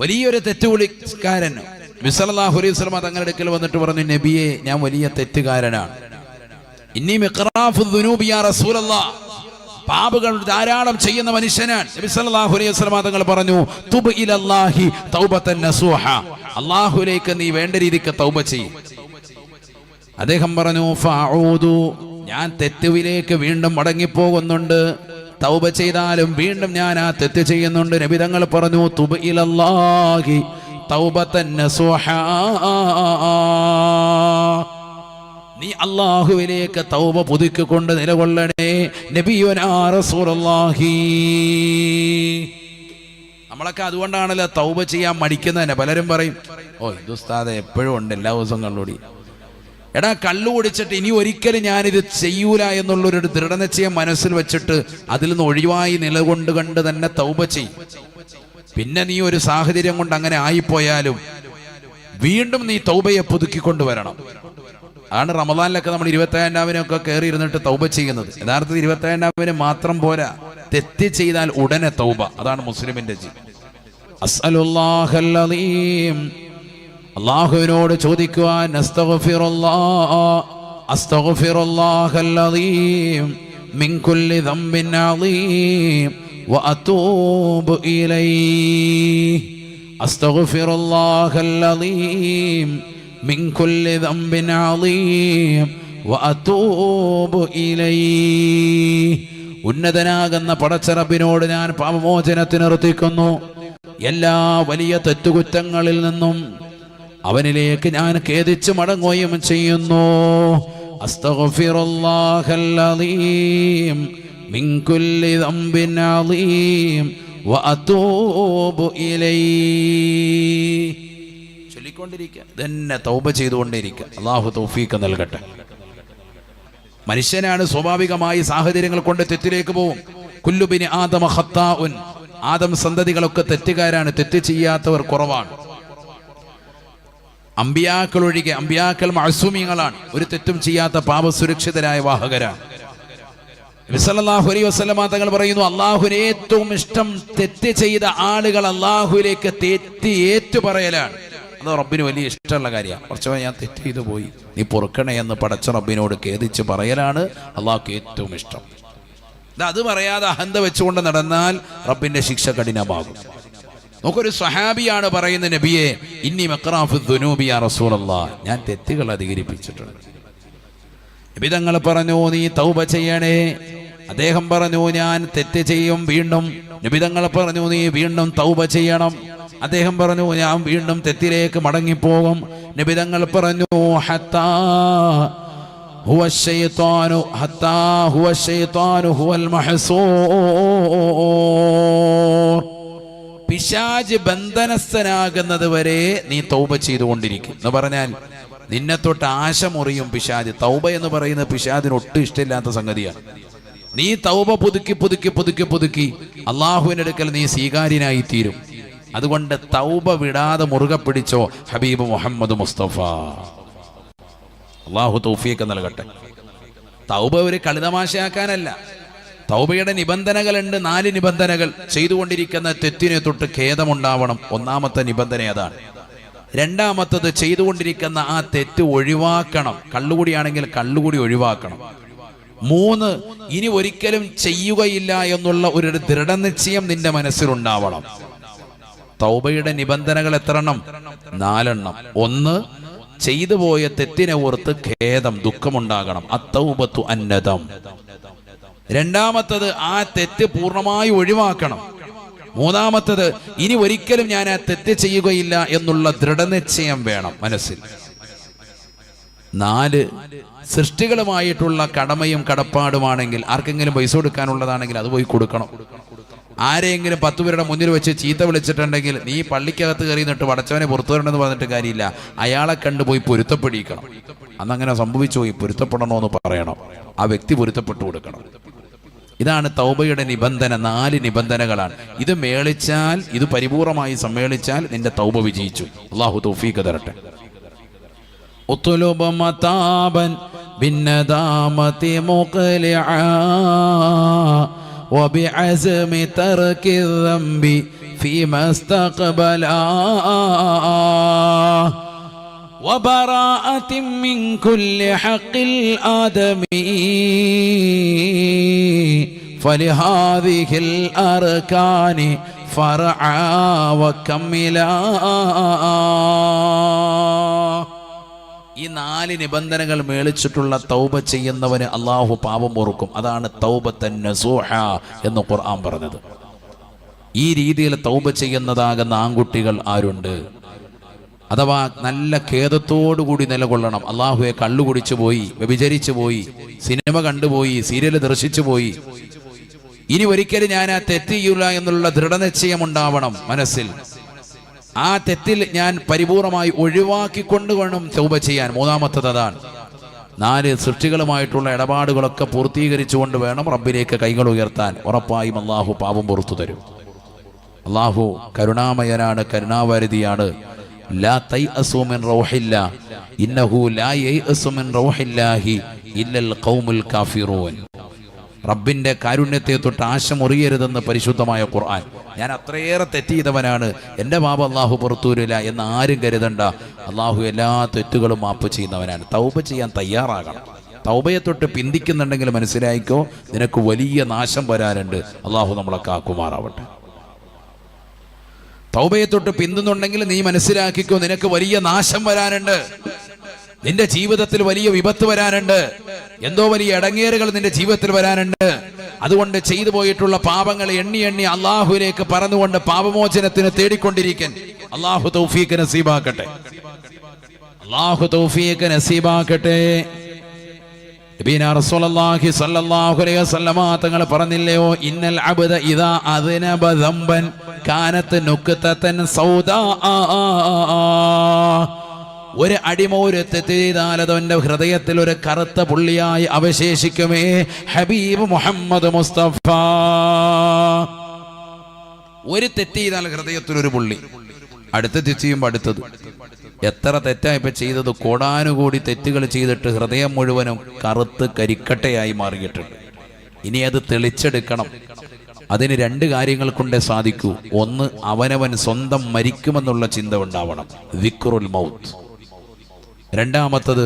വലിയൊരു തെറ്റുകുളിക്കാരൻ നബി സല്ലല്ലാഹു അലൈഹി വസല്ലം തങ്ങളുടെ അടുക്കൽ വന്നിട്ട് പറഞ്ഞു, നബിയെ, ഞാൻ വലിയ തെറ്റുകാരനാണ്. ഇന്നി മിഖ്റാഫു ദുനൂബി യാ റസൂലല്ലാഹ്, പാപങ്ങൾ ധാരാളം ചെയ്യുന്ന മനുഷ്യനാണ്. നബി സല്ലല്ലാഹു അലൈഹി വസല്ലം തങ്ങൾ പറഞ്ഞു, തുബ് ഇലല്ലാഹി തൗബതൻ നസൂഹ, അല്ലാഹുവിലേക്ക് നീ വേണ്ട രീതിക്ക് തൗബ ചെയ്യ്. അദ്ദേഹം പറഞ്ഞു, ഫഅഊദു, ഞാൻ തെറ്റുവിലേക്ക് വീണ്ടും മടങ്ങിപ്പോകുന്നുണ്ട്. തൗബ ചെയ്താലും വീണ്ടും ഞാൻ ആ തെറ്റ് ചെയ്യുന്നുണ്ട്. നബി തങ്ങൾ പറഞ്ഞു, തുബ് ഇലല്ലാഹി തൗബതൻ നസൂഹ, നീ അല്ലാഹുവിലേക്ക് തൗബ പുതുക്കിക്കൊണ്ട് നിലകൊള്ളണേ. നബിയുനാ റസൂലുള്ളാഹി. നമ്മളൊക്കെ അതുകൊണ്ടാണല്ലോ തൗബ ചെയ്യാൻ മടിക്കുന്നത് തന്നെ. പലരും പറയും, ഓ ഇത് ഉസ്താദേ എപ്പോഴും ഉണ്ട്, എല്ലാ ദിവസവും കള്ളുകൂടി. എടാ, കള്ളു കുടിച്ചിട്ട് ഇനി ഒരിക്കലും ഞാനിത് ചെയ്യൂല എന്നുള്ളൊരു ദൃഢനിശ്ചയം മനസ്സിൽ വെച്ചിട്ട് അതിൽ നിന്ന് ഒഴിവായി നിലകൊണ്ട് കണ്ട് തന്നെ തൗബ ചെയ്യും. പിന്നെ നീ ഒരു സാഹചര്യം കൊണ്ട് അങ്ങനെ ആയിപ്പോയാലും വീണ്ടും നീ തൗബയെ പുതുക്കിക്കൊണ്ടുവരണം. ആണ് റമദാനിലൊക്കെ നമ്മൾ 27-ാം രാവിനൊക്കെ കയറി ഇരുന്നിട്ട് തൗബ ചെയ്യുന്നത്. യഥാർത്ഥത്തിൽ 27-ാം രാവിന് മാത്രം പോരാ, തെറ്റ് ചെയ്താൽ ഉടനെ തൗബ. അതാണ് മുസ്ലിമിന്റെ ജീവിതം. അസ്അലുല്ലാഹൽ അദീം, അല്ലാഹുവിനോട് ചോദിക്കുവാൻ, അസ്തഗ്ഫിറുല്ലാഹൽ അദീം മിൻ കുല്ലി ദംബിൻ അദീം വഅതൂബു ഇലൈഹി. അസ്തഗ്ഫിറുല്ലാഹൽ അദീം മിൻ കുല്ലി ദംബിൻ അദീം വഅതൂബു ഇലൈഹി. ഉന്നതനാകുന്ന പടച്ച റബ്ബിനോട് ഞാൻ പാപമോചനത്തിന് അർത്ഥിക്കുന്നു. എല്ലാ വലിയ തെറ്റുകുറ്റങ്ങളിൽ നിന്നും അവനിലേക്ക് ഞാൻ ഖേദിച്ചു മടങ്ങുകയും ചെയ്യുന്നു. അസ്തഗ്ഫിറുല്ലാഹൽ അദീം മിൻ കുല്ലി ദംബിൻ അദീം വഅതൂബു ഇലൈഹി. ചൊല്ലിക്കൊണ്ടിരിക്കുക, ഇതന്നെ തൗബ ചെയ്തുകൊണ്ടിരിക്കുക. അല്ലാഹു തൗഫീഖ് നൽകട്ടെ. മനുഷ്യനാണ് സ്വാഭാവികമായി സാഹചര്യങ്ങൾ കൊണ്ട് തെറ്റിലേക്ക് പോകും. കുല്ലു ബിനി ആദമ ഖത്താഉൻ, ആദം സന്തതികളൊക്കെ തെറ്റുകാരാണ്, തെറ്റ് ചെയ്യാത്തവർ കുറവാണ്. അമ്പിയാക്കൾ ഒഴികെ, അമ്പിയാക്കൾ മഅ്സൂമികളാണ്, ഒരു തെറ്റും ചെയ്യാത്ത പാപസുരക്ഷിതരായ വാഹകരാണ്. നബി സല്ലല്ലാഹു അലൈഹി വസല്ലം തങ്ങൾ പറയുന്നു, അല്ലാഹുവിന് ഏറ്റവും ഇഷ്ടം തെറ്റ് ചെയ്ത ആളുകൾ അല്ലാഹുവിലേക്ക് തെറ്റ് ഏറ്റുപറയലാണ്. അത് റബ്ബിന് വലിയ ഇഷ്ടമുള്ള കാര്യമാണ്. കുറച്ചവൻ ഞാൻ തെറ്റ് ചെയ്തു പോയി, നീ പൊറുക്കണേ എന്ന് പടച്ച റബ്ബിനോട് ഖേദിച്ച് പറയലാണ് അല്ലാഹുക്ക് ഏറ്റവും ഇഷ്ടം. അത് പറയാതെ അഹന്ത വെച്ചുകൊണ്ട് നടന്നാൽ റബ്ബിന്റെ ശിക്ഷ കഠിനമാകും. നമുക്കൊരു സ്വഹാബിയാണ് പറയുന്നത്, നബിയെ, ഇന്നി മഖ്റാഫു ദുനൂബി യാ റസൂലല്ലാഹ്, ഞാൻ തെറ്റുകൾ അധികരിപ്പിച്ചിട്ടുണ്ട്. നബി തങ്ങൾ പറഞ്ഞു, നീ തൗബ ചെയ്യണേ. അദ്ദേഹം പറഞ്ഞു, ഞാൻ തെറ്റ് ചെയ്യും വീണ്ടും. നബി തങ്ങൾ പറഞ്ഞു, നീ വീണ്ടും തൗബ ചെയ്യണം. അദ്ദേഹം പറഞ്ഞു, ഞാൻ വീണ്ടും തെറ്റിലേക്ക് മടങ്ങിപ്പോകും. നബി തങ്ങൾ പറഞ്ഞു, ഹത്താ ഹുവ ശൈത്വാനു ഹത്താ ഹുവ ശൈത്വാനു ഹുവൽ മഹ്സൂർ, പിശാച് ബന്ധനസ്ഥനാകുന്നത് വരെ നീ തൗബ ചെയ്തുകൊണ്ടിരിക്കും എന്ന് പറഞ്ഞാൽ നിന്നെ തൊട്ട് ആശ മുറിയും പിശാച്. തൗബ എന്ന് പറയുന്നത് പിശാചിന് ഒട്ടും ഇഷ്ടമില്ലാത്ത സംഗതിയാണ്. നീ തൗബ പുതുക്കി പുതുക്കി പുതുക്കി പുതുക്കി അള്ളാഹുവിന്റെ അടുക്കൽ നീ സ്വീകാര്യനായി തീരും. അതുകൊണ്ട് തൗബ വിടാതെ മുറുകെ പിടിച്ചോ ഹബീബ് മുഹമ്മദ് മുസ്തഫ. അള്ളാഹു തൗഫീഖ് നൽകട്ടെ. തൗബ ഒരു കളിതമാശയാക്കാനല്ല. തൗബയുടെ നിബന്ധനകളുണ്ട്, 4 നിബന്ധനകൾ. ചെയ്തുകൊണ്ടിരിക്കുന്ന തെറ്റിനെ തൊട്ട് ഖേദമുണ്ടാവണം, ഒന്നാമത്തെ നിബന്ധന അതാണ്. രണ്ടാമത്തത്, ചെയ്തുകൊണ്ടിരിക്കുന്ന ആ തെറ്റ് ഒഴിവാക്കണം. കള്ളുകൂടിയാണെങ്കിൽ കള്ളുകൂടി ഒഴിവാക്കണം. 3, ഇനി ഒരിക്കലും ചെയ്യുകയില്ല എന്നുള്ള ഒരു ദൃഢനിശ്ചയം നിന്റെ മനസ്സിലുണ്ടാവണം. തൗബയുടെ നിബന്ധനകൾ എത്രണ്ണം? 4 എണ്ണം. 1, ചെയ്തു പോയ തെറ്റിനെ ഓർത്ത് ഖേദം, ദുഃഖമുണ്ടാകണം. അത്തൗബത്തു അന്നദം. രണ്ടാമത്തത്, ആ തെറ്റ് പൂർണ്ണമായി ഒഴിവാക്കണം. 3-മത്തത്, ഇനി ഒരിക്കലും ഞാൻ ആ തെറ്റ് ചെയ്യുകയില്ല എന്നുള്ള ദൃഢനിശ്ചയം വേണം മനസ്സിൽ. 4, സൃഷ്ടികളുമായിട്ടുള്ള കടമയും കടപ്പാടുമാണെങ്കിൽ, ആർക്കെങ്കിലും പൈസ കൊടുക്കാനുള്ളതാണെങ്കിൽ അത് പോയി കൊടുക്കണം. ആരെയെങ്കിലും 10 പേരുടെ മുന്നിൽ വെച്ച് ചീത്ത വിളിച്ചിട്ടുണ്ടെങ്കിൽ നീ പള്ളിക്കകത്ത് കയറി നിന്നിട്ട് പടച്ചവനെ പുറത്തു വരണമെന്ന് പറഞ്ഞിട്ട് കാര്യമില്ല, അയാളെ കണ്ടുപോയി പൊരുത്തപ്പെടിക്കണം. അന്നങ്ങനെ സംഭവിച്ചു പോയി, പൊരുത്തപ്പെടണമെന്ന് പറയണം, ആ വ്യക്തി പൊരുത്തപ്പെട്ടു കൊടുക്കണം. ഇതാണ് തൗബയുടെ നിബന്ധന. 4 നിബന്ധനകളാണ്. ഇത് മേളിച്ചാൽ, ഇത് പരിപൂർണമായി സമ്മേളിച്ചാൽ നിന്റെ തൗബ വിജയിച്ചു. അല്ലാഹു തൗഫീഖ് തരട്ടെ. ഉത്ലുബ മതാബൻ ബിന്നദാമതി മുഖ്ലിആ വബിഅസ്മി തർകി ദംബി فيما استقبلا وبراءة من كل حق الآدمي فلهذه الأركان فرعا وكملا. ഈ 4 നിബന്ധനകൾ മേളിച്ചിട്ടുള്ള തൗബ ചെയ്യുന്നവന് അള്ളാഹു പാപം പൊറുക്കും. അതാണ് തൗബത്തൻ നസൂഹ എന്ന് ഖുർആൻ പറഞ്ഞത്. ഈ രീതിയിൽ തൗബ ചെയ്യുന്നതാകുന്ന ആൺകുട്ടികൾ ആരുണ്ട്? അഥവാ നല്ല ഖേദത്തോടുകൂടി നിലകൊള്ളണം. അള്ളാഹുവെ കള്ളു കുടിച്ചു പോയി, വ്യഭിചരിച്ചു പോയി, സിനിമ കണ്ടുപോയി, സീരിയൽ ദർശിച്ചു പോയി, ഇനി ഒരിക്കലും ഞാൻ ആ തെറ്റ് ചെയ്യൂല എന്നുള്ള ദൃഢനിശ്ചയം ഉണ്ടാവണം മനസ്സിൽ. ആ തെറ്റിൽ ഞാൻ പരിപൂർണമായി ഒഴിവാക്കിക്കൊണ്ട് വേണം തൗബ ചെയ്യാൻ. മൂന്നാമത്തത് അതാണ്. 4 സൃഷ്ടികളുമായിട്ടുള്ള ഇടപാടുകളൊക്കെ പൂർത്തീകരിച്ചുകൊണ്ട് വേണം റബ്ബിലേക്ക് കൈകൾ ഉയർത്താൻ. ഉറപ്പായും അള്ളാഹു പാപം പുറത്തു തരും. അള്ളാഹു കരുണാമയനാണ്, കരുണാവാരിധിയാണ്. ലാ തൈഅസൂ മിൻ റൗഹില്ലാ ഇന്നഹു ലാ യൈഅസു മിൻ റൗഹില്ലാഹി ഇല്ലൽ ഖൗമുൽ കാഫിറൂൻ. റബ്ബിന്റെ കാരുണ്യത്തെ തൊട്ട് ആശ മുറിയരുതെന്ന് പരിശുദ്ധമായ ഖുർആൻ. ഞാൻ അത്രയേറെ തെറ്റ് ചെയ്തവനാണ്, എൻ്റെ പാപം അള്ളാഹു പുറത്തൂരില്ല എന്ന് ആരും കരുതണ്ട. അള്ളാഹു എല്ലാ തെറ്റുകളും മാപ്പ് ചെയ്യുന്നവനാണ്. തൗബ ചെയ്യാൻ തയ്യാറാകണം. തൗബയെ തൊട്ട് പിന്തിക്കുന്നുണ്ടെങ്കിൽ മനസ്സിലായിക്കോ, നിനക്ക് വലിയ നാശം വരാനുണ്ട്. അള്ളാഹു നമ്മളെ കാക്കുമാറാവട്ടെ. തൗബയെ തൊട്ട് പിന്തുന്നുണ്ടെങ്കിൽ നീ മനസ്സിലാക്കിക്കോ, നിനക്ക് വലിയ നാശം വരാനുണ്ട്. നിന്റെ ജീവിതത്തിൽ വലിയ വിപത്ത് വരാനുണ്ട്. എന്തോ വലിയ ഇടങ്ങേറുകൾ നിന്റെ ജീവിതത്തിൽ വരാനുണ്ട്. അതുകൊണ്ട് ചെയ്തു പോയിട്ടുള്ള പാപങ്ങൾ എണ്ണി എണ്ണി അള്ളാഹുവിലേക്ക് പറന്നുകൊണ്ട് പാപമോചനത്തിന് തേടിക്കൊണ്ടിരിക്കാൻ അള്ളാഹു തൗഫീഖ് നസീബാക്കട്ടെ. അള്ളാഹു തൗഫീഖ് നസീബാക്കട്ടെ. നബിയുനാ റസൂലുള്ളാഹി സ്വല്ലല്ലാഹു അലൈഹി വസല്ലമ തങ്ങൾ പറഞ്ഞില്ലയോ, ഇന്നൽ അബ്ദ ഇദാ അദ്നബ ദംബൻ കാനത് നുക്തതൻ സൗദാ. ഒരു അടിമ ഒരു തെറ്റ് ചെയ്താൽ അതവന്റെ ഹൃദയത്തിൽ ഒരു കറുത്ത പുള്ളിയായി അവശേഷിക്കുമേ. ഹബീബ് മുഹമ്മദ് മുസ്തഫ. ഒരു തെറ്റ് ചെയ്താൽ ഹൃദയത്തിൽ ഒരു പുള്ളി, അടുത്ത തെറ്റ് ചെയ്യുമ്പോൾ അടുത്തത്. എത്ര തെറ്റായി ഇപ്പൊ ചെയ്തത്? കോടാനുകൂടി തെറ്റുകൾ ചെയ്തിട്ട് ഹൃദയം മുഴുവനും കറുത്ത് കരിക്കട്ടയായി മാറിയിട്ടുണ്ട്. ഇനി അത് തെളിച്ചെടുക്കണം. അതിന് 2 കാര്യങ്ങൾ കൊണ്ടേ സാധിക്കൂ. ഒന്ന്, അവനവൻ സ്വന്തം മരിക്കുമെന്നുള്ള ചിന്ത ഉണ്ടാവണം, ദിക്റുൽ മൗത്ത്. രണ്ടാമത്തത്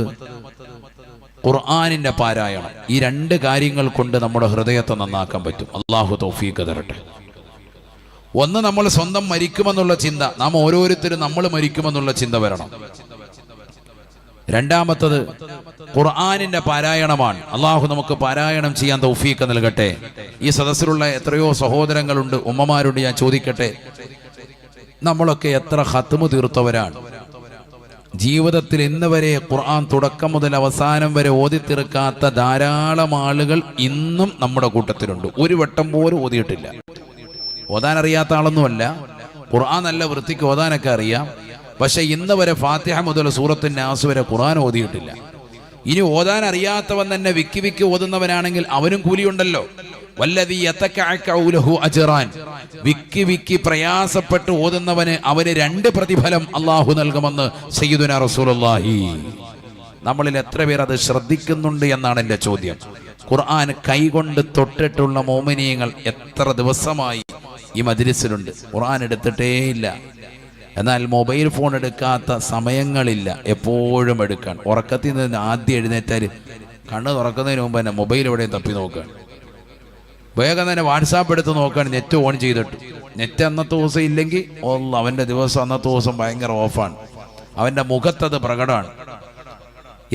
ഖുർആനിന്റെ പാരായണം. ഈ 2 കാര്യങ്ങൾ കൊണ്ട് നമ്മുടെ ഹൃദയത്തെ നന്നാക്കാൻ പറ്റും. അള്ളാഹു തൗഫീഖ് തരട്ടെ. ഒന്ന്, നമ്മൾ സ്വന്തം മരിക്കുമെന്നുള്ള ചിന്ത, നാം ഓരോരുത്തരും നമ്മൾ മരിക്കുമെന്നുള്ള ചിന്ത വരണം. രണ്ടാമത്തത് ഖുർആനിന്റെ പാരായണമാണ്. അള്ളാഹു നമുക്ക് പാരായണം ചെയ്യാൻ തൗഫീഖ് നൽകട്ടെ. ഈ സദസ്സിലുള്ള എത്രയോ സഹോദരങ്ങളുണ്ട്, ഉമ്മമാരുണ്ട്. ഞാൻ ചോദിക്കട്ടെ, നമ്മളൊക്കെ എത്ര ഖത്മ് തീർത്തവരാണ്? ജീവിതത്തിൽ ഇന്ന് വരെ ഖുർആൻ തുടക്കം മുതൽ അവസാനം വരെ ഓതിത്തീർക്കാത്ത ധാരാളം ആളുകൾ ഇന്നും നമ്മുടെ കൂട്ടത്തിലുണ്ട്. ഒരു വട്ടം പോലും ഓതിയിട്ടില്ല. ഓതാൻ അറിയാത്ത ആളൊന്നുമല്ല, ഖുർആൻ നല്ല വൃത്തിക്ക് ഓതാനൊക്കെ അറിയാം. പക്ഷെ ഇന്ന് വരെ ഫാത്തിഹ മുതൽ സൂറത്തുൻ നാസ് വരെ ഖുർആൻ ഓതിയിട്ടില്ല. ഇനി ഓതാൻ അറിയാത്തവൻ തന്നെ വിക്കി വിക്കി ഓതുന്നവനാണെങ്കിൽ അവനും കൂലിയുണ്ടല്ലോ. വല്ലദീ യതകഅകഉ ലഹു അജ്റാൻ. വിക്കി വിക്കി പ്രയാസപ്പെട്ട് ഓതുന്നവന് അവന് 2 പ്രതിഫലം അള്ളാഹു നൽകുമെന്ന് സയ്യിദുനാ റസൂലുള്ളാഹി. നമ്മളിൽ എത്ര പേർ അത് ശ്രദ്ധിക്കുന്നുണ്ട് എന്നാണ് എൻ്റെ ചോദ്യം. ഖുർആൻ കൈകൊണ്ട് തൊട്ടിട്ടുള്ള മോമിനീങ്ങൾ എത്ര ദിവസമായി ഈ മജ്ലിസിലുണ്ട്? ഖുർആൻ എടുത്തിട്ടേ ഇല്ല. എന്നാൽ മൊബൈൽ ഫോൺ എടുക്കാത്ത സമയങ്ങളില്ല, എപ്പോഴും എടുക്കാൻ. ഉറക്കത്തിൽ നിന്ന് ആദ്യം എഴുന്നേറ്റാൽ കണ്ണ് തുറക്കുന്നതിന് മുമ്പ് തന്നെ മൊബൈൽ എവിടെയും തപ്പി നോക്കുക. വേഗം തന്നെ വാട്സാപ്പ് എടുത്ത് നോക്കുകയാണ്, നെറ്റ് ഓൺ ചെയ്തിട്ട്. നെറ്റ് അന്നത്തെ ദിവസം ഇല്ലെങ്കിൽ അവൻ്റെ ദിവസം അന്നത്തെ ദിവസം ഭയങ്കര ഓഫാണ്. അവൻ്റെ മുഖത്തത് പ്രകടമാണ്.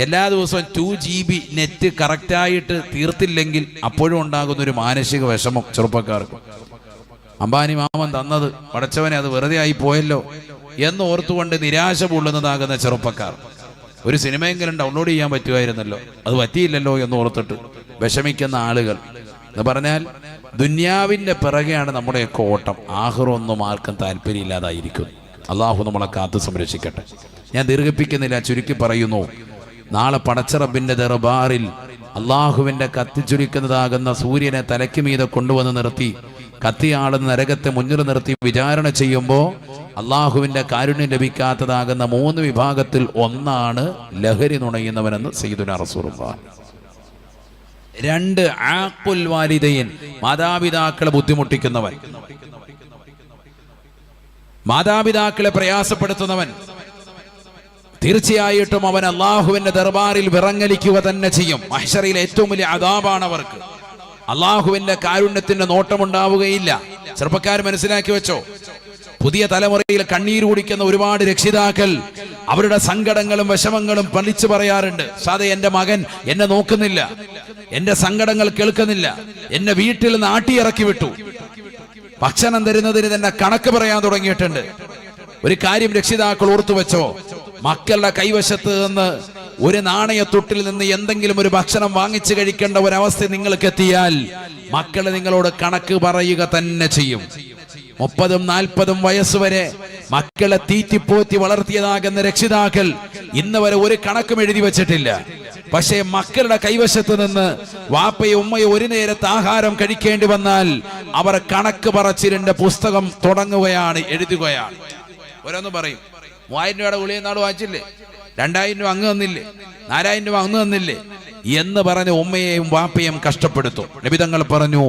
എല്ലാ ദിവസവും 2 GB നെറ്റ് കറക്റ്റായിട്ട് തീർത്തില്ലെങ്കിൽ അപ്പോഴും ഉണ്ടാകുന്നൊരു മാനസിക വിഷമം ചെറുപ്പക്കാർക്ക്. അംബാനി മാമൻ തന്നത് പടച്ചവനെ അത് വെറുതെ ആയി പോയല്ലോ എന്ന് ഓർത്തുകൊണ്ട് നിരാശ പൊള്ളുന്നതാകുന്ന ചെറുപ്പക്കാർ. ഒരു സിനിമയെങ്കിലും ഡൗൺലോഡ് ചെയ്യാൻ പറ്റുമായിരുന്നല്ലോ, അത് പറ്റിയില്ലല്ലോ എന്ന് ഓർത്തിട്ട് വിഷമിക്കുന്ന ആളുകൾ. എന്ന് പറഞ്ഞാൽ ദുന്യാവിൻ്റെ പിറകെയാണ് നമ്മുടെയൊക്കെ ഓട്ടം. ആഖിറൊന്നും ആർക്കും താല്പര്യമില്ലാതായിരിക്കും. അള്ളാഹു നമ്മളെ കാത്തു സംരക്ഷിക്കട്ടെ. ഞാൻ ദീർഘിപ്പിക്കുന്നില്ല, ചുരുക്കി പറയുന്നു. നാളെ പടച്ച റബ്ബിന്റെ ദർബാറിൽ അള്ളാഹുവിന്റെ കത്തിച്ചുരുക്കുന്നതാകുന്ന സൂര്യനെ തലയ്ക്ക് മീതെ കൊണ്ടുവന്ന് നിർത്തി കത്തിയാളുന്ന നരകത്തെ മുന്നിൽ നിർത്തി വിചാരണ ചെയ്യുമ്പോൾ അള്ളാഹുവിന്റെ കാരുണ്യം ലഭിക്കാത്തതാകുന്ന 3 വിഭാഗത്തിൽ ഒന്നാണ് ലഹരി നുണയുന്നവനെന്ന് സയ്യിദുനാ റസൂലുള്ളാഹി. 2 ആഖുൽ വാലിദൈൻ, മാതാപിതാക്കളെ ബുദ്ധിമുട്ടിക്കുന്നവൻ. മാതാപിതാക്കളെ പ്രയാസപ്പെടുത്തുന്നവൻ തീർച്ചയായിട്ടും അവൻ അള്ളാഹുവിന്റെ ദർബാറിൽ വിറങ്ങലിക്കുക തന്നെ ചെയ്യും. മഹ്ശറിലെ ഏറ്റവും വലിയ അദാബാണ് അവർക്ക്. അള്ളാഹുവിന്റെ കാരുണ്യത്തിന്റെ നോട്ടമുണ്ടാവുകയില്ല. ചെറുപ്പക്കാർ മനസ്സിലാക്കി വെച്ചോ, പുതിയ തലമുറയിൽ കണ്ണീര് കുടിക്കുന്ന ഒരുപാട് രക്ഷിതാക്കൾ അവരുടെ സങ്കടങ്ങളും വിഷമങ്ങളും പളിച്ചു പറയാറുണ്ട്. സാധേ, എന്റെ മകൻ എന്നെ നോക്കുന്നില്ല, എന്റെ സങ്കടങ്ങൾ കേൾക്കുന്നില്ല, എന്നെ വീട്ടിൽ നിന്ന് ആട്ടിയിറക്കി വിട്ടു, ഭക്ഷണം തരുന്നതിന് തന്നെ കണക്ക് പറയാൻ തുടങ്ങിയിട്ടുണ്ട്. ഒരു കാര്യം രക്ഷിതാക്കൾ ഓർത്തുവെച്ചോ, മക്കളുടെ കൈവശത്ത് നിന്ന് ഒരു നാണയത്തൊട്ടിൽ നിന്ന് എന്തെങ്കിലും ഒരു ഭക്ഷണം വാങ്ങിച്ചു കഴിക്കേണ്ട ഒരവസ്ഥ നിങ്ങൾക്ക് എത്തിയാൽ മക്കളെ നിങ്ങളോട് കണക്ക് പറയുക തന്നെ ചെയ്യും. 30-40 വയസ്സുവരെ മക്കളെ തീറ്റിപ്പോറ്റി വളർത്തിയതാകുന്ന രക്ഷിതാക്കൾ ഇന്ന് വരെ ഒരു കണക്കും എഴുതി വെച്ചിട്ടില്ല. പക്ഷേ മക്കളുടെ കൈവശത്ത് നിന്ന് വാപ്പയോ ഉമ്മയോ ഒരു നേരത്തെ ആഹാരം കഴിക്കേണ്ടി വന്നാൽ അവർ കണക്ക് പറച്ചിലിന്റെ പുസ്തകം തുടങ്ങുകയാണ്, എഴുതുകയാണ്. ഓരോന്ന് പറയും, 3000 രൂപയുടെ ഗുളിക നാട് വാങ്ങിച്ചില്ലേ, 2000 രൂപ അങ്ങ് തന്നില്ലേ, 4000 രൂപ അങ്ങ് തന്നില്ലേ എന്ന് പറഞ്ഞ് ഉമ്മയെയും വാപ്പയും കഷ്ടപ്പെടുത്തും. നബി തങ്ങൾ പറഞ്ഞു,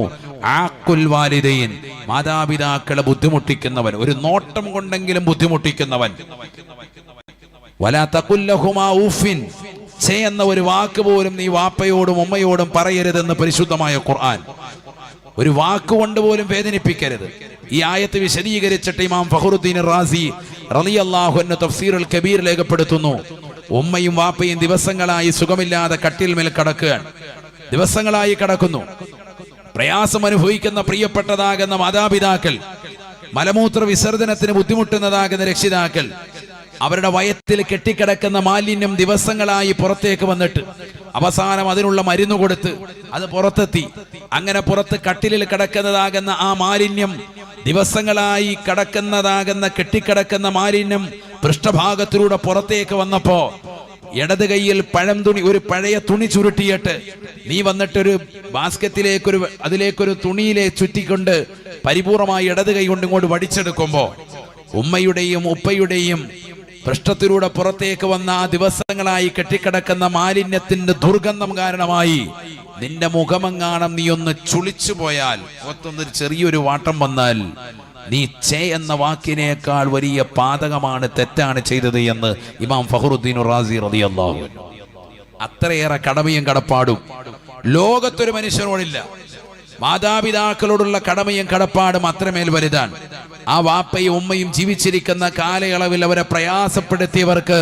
ആഖുൽ വാലിദൈൻ, മാതാപിതാക്കളെ ബുദ്ധിമുട്ടിക്കുന്നവൻ, ഒരു നോട്ടം കൊണ്ടെങ്കിലും ബുദ്ധിമുട്ടിക്കുന്നവൻ, വലാ തഖുൽ ലഹുമാ ഉഫിൻ, ഛേ എന്ന ഒരു വാക്ക് പോലും നീ വാപ്പയോടും ഉമ്മയോടും പറയരുതെന്ന് പരിശുദ്ധമായ ഖുർആൻ. ഒരു വാക്കുകൊണ്ട് പോലും വേദനിപ്പിക്കരുത്. ഈ ആയത്ത് വിശദീകരിച്ചിട്ട് ഇമാം ഫഖറുദ്ദീൻ റാസി റളിയല്ലാഹു അൻഹു തഫ്സീറുൽ കബീർ രേഖപ്പെടുത്തുന്നു, ഉമ്മയും വാപ്പയും ദിവസങ്ങളായി സുഖമില്ലാതെ കട്ടിൽമേൽ കിടക്കുകയാണ്, ദിവസങ്ങളായി കിടക്കുന്നു. പ്രയാസം അനുഭവിക്കുന്ന പ്രിയപ്പെട്ടതാകുന്ന മാതാപിതാക്കൾ, മലമൂത്ര വിസർജനത്തിന് ബുദ്ധിമുട്ടുന്നതാകുന്ന രക്ഷിതാക്കൾ, അവരുടെ വയറ്റിൽ കെട്ടിക്കിടക്കുന്ന മാലിന്യം ദിവസങ്ങളായി പുറത്തേക്ക് വന്നിട്ട് അവസാനം അതിനുള്ള മരുന്ന് കൊടുത്ത് അത് പുറത്തെത്തി. അങ്ങനെ പുറത്ത് കട്ടിലിൽ കിടക്കുന്നതാകുന്ന ആ മാലിന്യം, ദിവസങ്ങളായി കിടക്കുന്നതാകുന്ന കെട്ടിക്കിടക്കുന്ന മാലിന്യം പൃഷ്ഠഭാഗത്തിലൂടെ പുറത്തേക്ക് വന്നപ്പോ ഇടത് കൈയിൽ ഒരു പഴയ തുണി ചുരുട്ടിയിട്ട് നീ വന്നിട്ടൊരു അതിലേക്കൊരു തുണിയിലെ ചുറ്റിക്കൊണ്ട് പരിപൂർണമായി ഇടത് കൈ കൊണ്ട് ഇങ്ങോട്ട് വടിച്ചെടുക്കുമ്പോ ഉമ്മയുടെയും ഉപ്പയുടെയും പൃഷ്ഠത്തിലൂടെ പുറത്തേക്ക് വന്ന ആ ദിവസങ്ങളായി കെട്ടിക്കിടക്കുന്ന മാലിന്യത്തിന്റെ ദുർഗന്ധം കാരണമായി നിന്റെ മുഖമെങ്ങാണം നീ ഒന്ന് ചുളിച്ചു പോയാൽ, മുഖത്തൊന്നൊരു ചെറിയൊരു വാട്ടം വന്നാൽ, നീ ഛേ എന്ന വാക്കിനേക്കാൾ വലിയ പാതകമാണ്, തെറ്റാണ് ചെയ്തത് എന്ന് ഇമാം ഫഖറുദ്ദീൻ റാസി റളിയല്ലാഹു അൻഹു. അത്രയേറെ കടമയും കടപ്പാടും ലോകത്തൊരു മനുഷ്യനോടില്ല. മാതാപിതാക്കളോടുള്ള കടമയും കടപ്പാടും അത്രമേൽ വലുതാണ്. ആ വാപ്പയും ഉമ്മയും ജീവിച്ചിരിക്കുന്ന കാലയളവിൽ അവരെ പ്രയാസപ്പെടുത്തിയവർക്ക്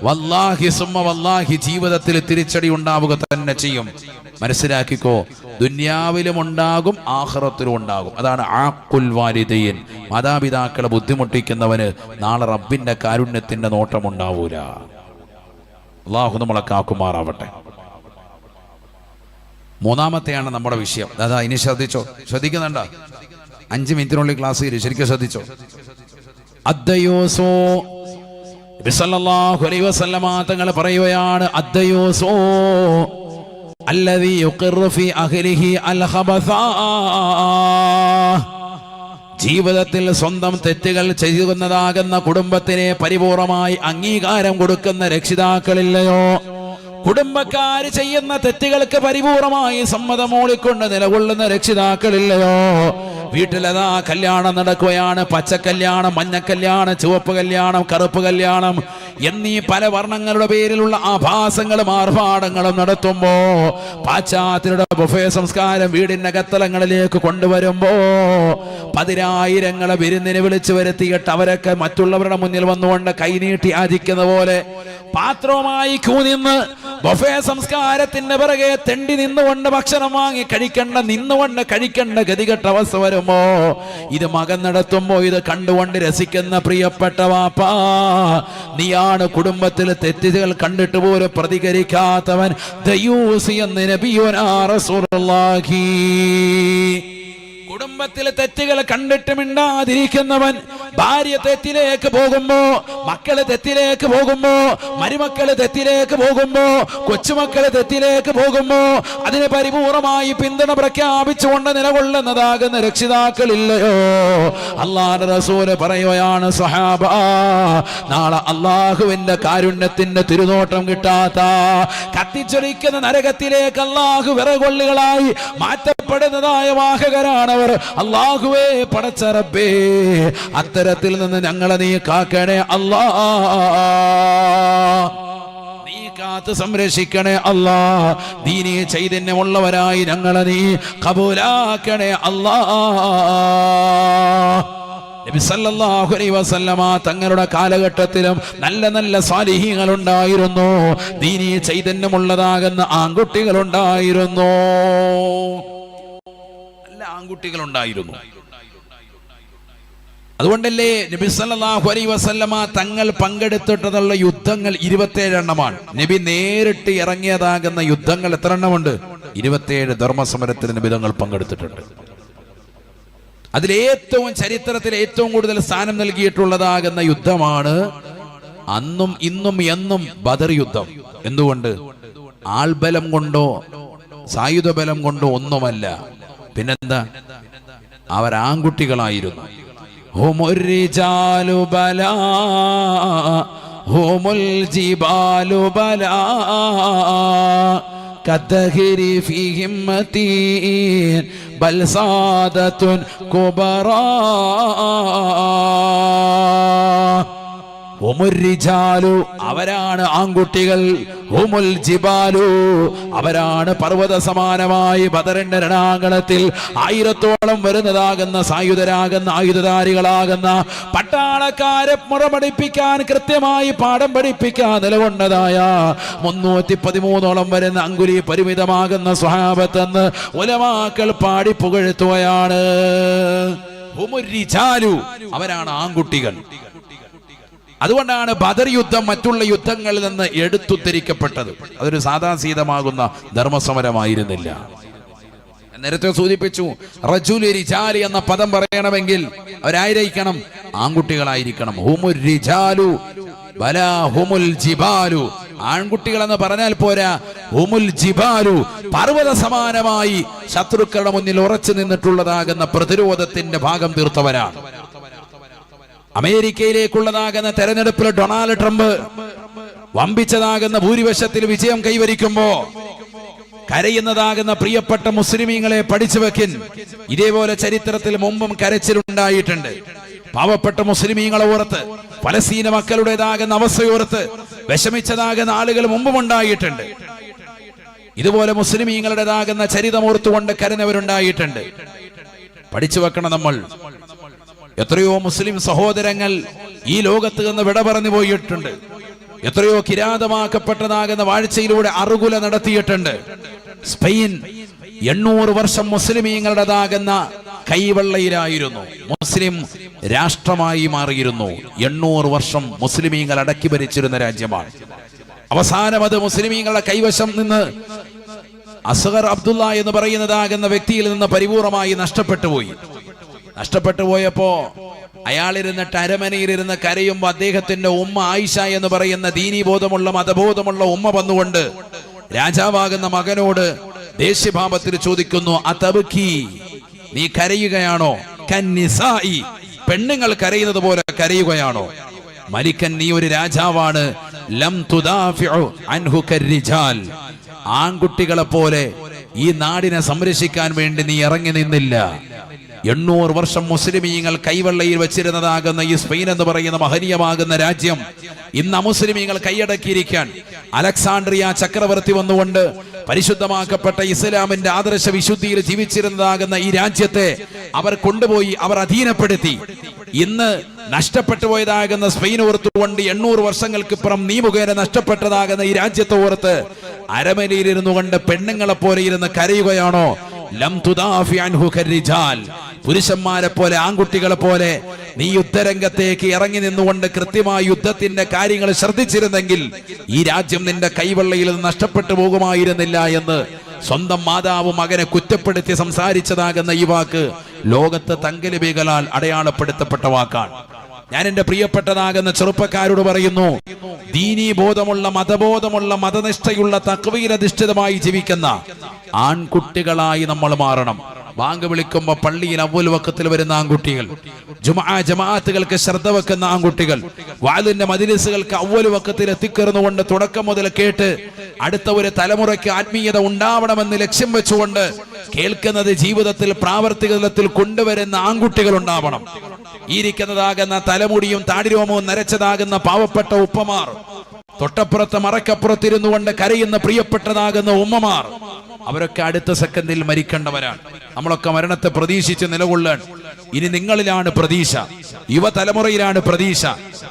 വല്ലാഹി സുമ്മ വല്ലാഹി ജീവിതത്തിൽ തിരിച്ചടി ഉണ്ടാവുക തന്നെ ചെയ്യും. മനസ്സിലാക്കിക്കോ, ദുനിയാവിലും ഉണ്ടാകും, ആഖിറത്തിലും ഉണ്ടാകും. അതാണ് ആഖുൽ വാലിദൈൻ. മാതാപിതാക്കളെ ബുദ്ധിമുട്ടിക്കുന്നവന് നാളെ റബ്ബിന്റെ കാരുണ്യത്തിന്റെ നോട്ടം ഉണ്ടാവൂല. അല്ലാഹു നമ്മളെ കാക്കുമാറാവട്ടെ. മൂന്നാമത്തെയാണ് നമ്മുടെ വിഷയം. അതാ, ഇനി ശ്രദ്ധിക്കുന്നുണ്ടോ? 5 മിനിറ്റിനുള്ളിൽ ക്ലാസ് ചെയ്തു, ശരിക്കും ശ്രദ്ധിച്ചോ. അദ്ദയൂസോ, നബി സല്ലല്ലാഹു അലൈഹി വസല്ലമ തങ്ങൾ പറയുകയാണ്, അദ്ദയൂസോ അല്ലദീ യുഖിറു ഫീ അഹ്ലിഹി അൽ ഖബസ. ജീവിതത്തിൽ സ്വന്തം തെറ്റുകൾ ചെയ്യുന്നതാകുന്ന കുടുംബത്തിനെ പരിപൂർണമായി അംഗീകാരം കൊടുക്കുന്ന രക്ഷിതാക്കളില്ലയോ? കുടുംബക്കാര് ചെയ്യുന്ന തെറ്റുകൾക്ക് പരിപൂർണമായി സമ്മതം മൂളിക്കൊണ്ട് നിലകൊള്ളുന്ന രക്ഷിതാക്കളില്ലയോ? വീട്ടിലതാ കല്യാണം നടക്കുകയാണ്, പച്ചക്കല്യാണം, മഞ്ഞക്കല്യാണം, ചുവപ്പ് കല്യാണം, കറുപ്പ് കല്യാണം എന്നീ പല വർണ്ണങ്ങളുടെ പേരിലുള്ള ആഭാസങ്ങളും ആർഭാടങ്ങളും നടത്തുമ്പോ പാശ്ചാത്യരുടെ ബുഫേ സംസ്കാരം വീടിന്റെ അകത്തളങ്ങളിലേക്ക് കൊണ്ടുവരുമ്പോ 10,000 വിരുന്നിന് വിളിച്ചു വരുത്തിയിട്ട് അവരൊക്കെ മറ്റുള്ളവരുടെ മുന്നിൽ വന്നുകൊണ്ട് കൈനീട്ടി യാചിക്കുന്ന പോലെ പാത്രവുമായി ക്യൂ നിന്ന് ബുഫേ സംസ്കാരത്തിന്റെ പിറകെ തെണ്ടി നിന്നുകൊണ്ട് ഭക്ഷണം വാങ്ങി നിന്നുകൊണ്ട് കഴിക്കേണ്ട ഗതികെട്ട അവസ്ഥ വരുമ്പോ ഇത് മകൻ നടത്തുമ്പോ ഇത് കണ്ടുകൊണ്ട് രസിക്കുന്ന പ്രിയപ്പെട്ട വാപ്പാ, നീയാണ് കുടുംബത്തിൽ തെറ്റുകൾ കണ്ടിട്ട് പോലും പ്രതികരിക്കാത്തവൻ. ദയൂസി എന്ന് നബിയുനാ റസൂലുള്ളാഹി. കുടുംബത്തിലെ തെറ്റുകൾ കണ്ടിട്ട് മിണ്ടാതിരിക്കുന്നവൻ ഭാര്യ തെറ്റിലേക്ക് പോകുമ്പോ, മക്കള് തെറ്റിലേക്ക് പോകുമ്പോ, മരുമക്കള് തെറ്റിലേക്ക് പോകുമ്പോ, കൊച്ചുമക്കള് തെറ്റിലേക്ക് പോകുമ്പോ അതിന് പരിപൂർണമായി പിന്തുണ പ്രഖ്യാപിച്ചുകൊണ്ട് നിലകൊള്ളുന്നതാകുന്ന രക്ഷിതാക്കളില്ലയോ? അല്ലാഹുവിന്റെ റസൂല് പറയുകയാണ്, സ്വഹാബ, നാളെ അള്ളാഹുവിന്റെ കാരുണ്യത്തിന്റെ തിരുനോട്ടം കിട്ടാത്ത കത്തിച്ചൊലിക്കുന്ന നരകത്തിലേക്ക് അള്ളാഹു വിറകൊള്ളികളായി മാറ്റ പറയപ്പെടുന്നതായ വാഹകരാണവർ. അല്ലാഹുവേ പടച്ച റബ്ബേ, അത്തരത്തിൽ നിന്ന് ഞങ്ങളെ നീ കാക്കണേ അല്ലാ, നീ കാത്ത് സംരക്ഷിക്കണേ അല്ലാ. ദീനീ ചൈതന്യമുള്ളവരായി ഞങ്ങളെ നീ ഖബൂലാക്കണേ അല്ലാ. നബി സല്ലല്ലാഹു അലൈഹി വസല്ലമ തങ്ങളുടെ കാലഘട്ടത്തിലും നല്ല നല്ല സാലിഹീങ്ങൾ ഉണ്ടായിരുന്നു, ദീനീ ചൈതന്യമുള്ളതാകുന്ന ആൺകുട്ടികളുണ്ടായിരുന്നു, നല്ല ആൺകുട്ടികളുണ്ടായിരുന്നു. അതുകൊണ്ടല്ലേ നബി സല്ലല്ലാഹു അലൈഹി വസല്ലമ തങ്ങൾ പങ്കെടുത്തിട്ടുള്ള യുദ്ധങ്ങൾ 27 എണ്ണമാണ്. നബി നേരിട്ട് ഇറങ്ങിയതാകുന്ന യുദ്ധങ്ങൾ എത്ര എണ്ണമുണ്ട്? 27 ധർമ്മസമരത്തിൽ നബി തങ്ങൾ പങ്കെടുത്തിട്ടുണ്ട്. അതിലേറ്റവും ചരിത്രത്തിൽ ഏറ്റവും കൂടുതൽ സ്ഥാനം നൽകിയിട്ടുള്ളതാകുന്ന യുദ്ധമാണ് അന്നും ഇന്നും എന്നും ബദർ യുദ്ധം. എന്തുകൊണ്ട്? ആൾബലം കൊണ്ടോ സായുധ ബലം കൊണ്ടോ ഒന്നുമല്ല, പിന്നെന്താ? അവർ ആൺകുട്ടികളായിരുന്നു. ഹുമുർ റിജാലു ബലാ ഹുമുൽ ജിബാലു ബലാ കദ്ദഹിരി ഫീ ഹിമ്മതീൻ ബൽ സാദത്തുൻ കുബറാ. ഹുമുർ റിജാലു അവരാണ് ആൺകുട്ടികൾ, ഹുമുൽ ജിബാലു അവരാണ് പർവ്വത സമാനമായി ബദറിന്റെ രണാങ്കണത്തിൽ 1000-ഓളം വരുന്നതാകുന്ന സായുധരാകുന്ന ആയുധധാരികളാകുന്ന പട്ടാളക്കാരെ മുറപഠിപ്പിക്കാൻ കൃത്യമായി പാഠം പഠിപ്പിക്കാൻ നിലകൊണ്ടതായ 313-ഓളം വരുന്ന അങ്കുലി പരിമിതമാകുന്ന സ്വഹാബത്തെന്ന് ഉലമാക്കൾ പാടി പുകഴ്ത്തുകയാണ്. ഹുമുർ റിജാലു അവരാണ് ആൺകുട്ടികൾ. അതുകൊണ്ടാണ് ബദർ യുദ്ധം മറ്റുള്ള യുദ്ധങ്ങളിൽ നിന്ന് എടുത്തുദ്ധരിക്കപ്പെട്ടത്. അതൊരു സാദാസീതമാകുന്ന ധർമ്മസമരമായിരുന്നില്ല. നേരത്തെ സൂചിപ്പിച്ചു, റജുലു റിജാലി എന്ന പദം പറയണമെങ്കിൽ അവരായിരിക്കണം, ആൺകുട്ടികളായിരിക്കണം. ഹുമുർ റിജാലു ബലാ ഹുമുൽ ജിബാലു, ആൺകുട്ടികൾ എന്ന് പറഞ്ഞാൽ പോരാ, ഹുമുൽ ജിബാലു പർവ്വത സമാനമായി ശത്രുക്കളുടെ മുന്നിൽ ഉറച്ചു നിന്നിട്ടുള്ളതാകുന്ന പ്രതിരോധത്തിന്റെ ഭാഗം തീർത്തവരാണ്. അമേരിക്കയിലേക്കുള്ളതാകുന്ന തെരഞ്ഞെടുപ്പിൽ ഡൊണാൾഡ് ട്രംപ് വമ്പിച്ചതാകുന്ന ഭൂരിപക്ഷത്തിൽ വിജയം കൈവരിക്കുമ്പോ കരയുന്നതാകുന്ന പ്രിയപ്പെട്ട മുസ്ലിമീങ്ങളെ പഠിച്ചു വെക്കിൻ. ഇതേപോലെ ചരിത്രത്തിൽ മുമ്പും കരച്ചിലുണ്ടായിട്ടുണ്ട്. പാവപ്പെട്ട മുസ്ലിമീങ്ങളെ ഓർത്ത്, പലസ്തീന മക്കളുടേതാകുന്ന അവസ്ഥയോർത്ത് വിഷമിച്ചതാകുന്ന ആളുകൾ മുമ്പും ഉണ്ടായിട്ടുണ്ട്. ഇതുപോലെ മുസ്ലിമീങ്ങളുടേതാകുന്ന ചരിതമോർത്തുകൊണ്ട് കരഞ്ഞവരുണ്ടായിട്ടുണ്ട്. പഠിച്ചു വെക്കണം നമ്മൾ. എത്രയോ മുസ്ലിം സഹോദരങ്ങൾ ഈ ലോകത്ത് നിന്ന് വിട പറഞ്ഞു പോയിട്ടുണ്ട്. എത്രയോ കിരാതമാക്കപ്പെട്ടതാകുന്ന വാഴ്ചയിലൂടെ അറുകുല നടത്തിയിട്ടുണ്ട്. സ്പെയിൻ 800 വർഷം മുസ്ലിമീങ്ങളുടേതാകുന്ന കൈവെള്ളയിലായിരുന്നു, മുസ്ലിം രാഷ്ട്രമായി മാറിയിരുന്നു. 800 വർഷം മുസ്ലിമീങ്ങൾ അടക്കി ഭരിച്ചിരുന്ന രാജ്യമാണ്. അവസാനം അത് മുസ്ലിമീങ്ങളുടെ കൈവശം നിന്ന് അസ്ഗർ അബ്ദുള്ള എന്ന് പറയുന്നതാകുന്ന വ്യക്തിയിൽ നിന്ന് പരിപൂർണമായി നഷ്ടപ്പെട്ടു പോയപ്പോ അയാളിരുന്നിട്ട് അരമനയിലിരുന്ന് കരയുമ്പോ അദ്ദേഹത്തിന്റെ ഉമ്മ ആയിഷ എന്ന് പറയുന്ന ദീനീബോധമുള്ള മതബോധമുള്ള ഉമ്മ വന്നുകൊണ്ട് രാജാവാകുന്ന മകനോട് ദേഷ്യഭാവത്തിൽ ചോദിക്കുന്നു, അതബ്കി, നീ കരയുകയാണോ? കന്നിസായി, പെണ്ണുങ്ങൾ കരയുന്നത് പോലെ കരയുകയാണോ? മലിക്കൻ, നീ ഒരു രാജാവാണ്. ലം തുദാഫിഉ അൻഹു കർരിജാൽ, ആൺകുട്ടികളെ പോലെ ഈ നാടിനെ സംരക്ഷിക്കാൻ വേണ്ടി നീ ഇറങ്ങി നിന്നില്ല. 800 വർഷം മുസ്ലിമീങ്ങൾ കൈവെള്ളയിൽ വെച്ചിരുന്നതാകുന്ന ഈ സ്പെയിൻ എന്ന് പറയുന്ന മഹനീയമാകുന്ന രാജ്യം ഇന്ന് അമുസ്ലിമീങ്ങൾ കൈയടക്കിയിരിക്കാൻ അലക്സാണ്ട്രിയ ചക്രവർത്തി വന്നുകൊണ്ട് പരിശുദ്ധമാക്കപ്പെട്ട ഇസ്ലാമിന്റെ ആദർശ വിശുദ്ധിയിൽ ജീവിച്ചിരുന്നതാകുന്ന ഈ രാജ്യത്തെ അവർ കൊണ്ടുപോയി, അവർ അധീനപ്പെടുത്തി. ഇന്ന് നഷ്ടപ്പെട്ടു പോയതാകുന്ന സ്പെയിൻ ഓർത്തുകൊണ്ട് 800 വർഷങ്ങൾക്കിപ്പുറം നീ മുഖേന നഷ്ടപ്പെട്ടതാകുന്ന ഈ രാജ്യത്തെ ഓർത്ത് അരമനയിലിരുന്നു കൊണ്ട് പെണ്ണുങ്ങളെ പോലെ ഇരുന്ന് കരയുകയാണോ? ലം തുദാഫി അൻഹു കർരിജാൽ, പുരുഷന്മാരെ പോലെ ആൺകുട്ടികളെ പോലെ നീ യുദ്ധരംഗത്തേക്ക് ഇറങ്ങി നിന്നുകൊണ്ട് കൃത്യമായി യുദ്ധത്തിന്റെ കാര്യങ്ങൾ ശ്രദ്ധിച്ചിരുന്നെങ്കിൽ ഈ രാജ്യം നിന്റെ കൈവെള്ളയിൽ നിന്ന് നഷ്ടപ്പെട്ടു പോകുമായിരുന്നില്ല എന്ന് സ്വന്തം മാതാവ് മകനെ കുറ്റപ്പെടുത്തി സംസാരിച്ചതാകുന്ന ഈ വാക്ക് ലോകത്ത് തങ്കലിബികളാൽ അടയാളപ്പെടുത്തപ്പെട്ട വാക്കാണ്. ഞാൻ എന്റെ പ്രിയപ്പെട്ടതാകുന്ന ചെറുപ്പക്കാരോട് പറയുന്നു, ദീനീ ബോധമുള്ള മതബോധമുള്ള മതനിഷ്ഠയുള്ള തഖ്വീലധിഷ്ഠിതമായി ജീവിക്കുന്ന ആൺകുട്ടികളായി നമ്മൾ മാറണം. ബാങ്ക് വിളിക്കുമ്പോ പള്ളിയിൽ അവ്വൽ വഖത്തിൽ വരുന്ന ആൺകുട്ടികൾ, ജുമുഅ ജമാഅത്തുകൾക്ക് ശ്രദ്ധ വെക്കുന്ന ആൺകുട്ടികൾ, വഅദിന്റെ മജ്ലിസുകൾക്ക് അവ്വൽ വഖത്തിൽ എത്തിക്കേറുന്നുകൊണ്ട് തുടക്കം മുതൽ കേട്ട് അടുത്ത ഒരു തലമുറയ്ക്ക് ആത്മീയത ഉണ്ടാവണമെന്ന് ലക്ഷ്യം വെച്ചുകൊണ്ട് കേൾക്കുന്നത് ജീവിതത്തിൽ പ്രാവർത്തിക തലത്തിൽ കൊണ്ടുവരുന്ന ആൺകുട്ടികൾ ഉണ്ടാവണം. ഇരിക്കുന്നതാകുന്ന തലമുടിയും താടിരോമവും നരച്ചതാകുന്ന പാവപ്പെട്ട ഉപ്പമാർ, തൊട്ടപ്പുറത്ത് മറക്കപ്പുറത്തിരുന്നു കൊണ്ട് കരയുന്ന പ്രിയപ്പെട്ടതാകുന്ന ഉമ്മമാർ, അവരൊക്കെ അടുത്ത സെക്കൻഡിൽ മരിക്കേണ്ടവരാണ്. നമ്മളൊക്കെ മരണത്തെ പ്രതീക്ഷിച്ച് നിലകൊള്ളാൻ. ഇനി നിങ്ങളിലാണ് പ്രതീക്ഷ, യുവതലമുറയിലാണ് പ്രതീക്ഷ,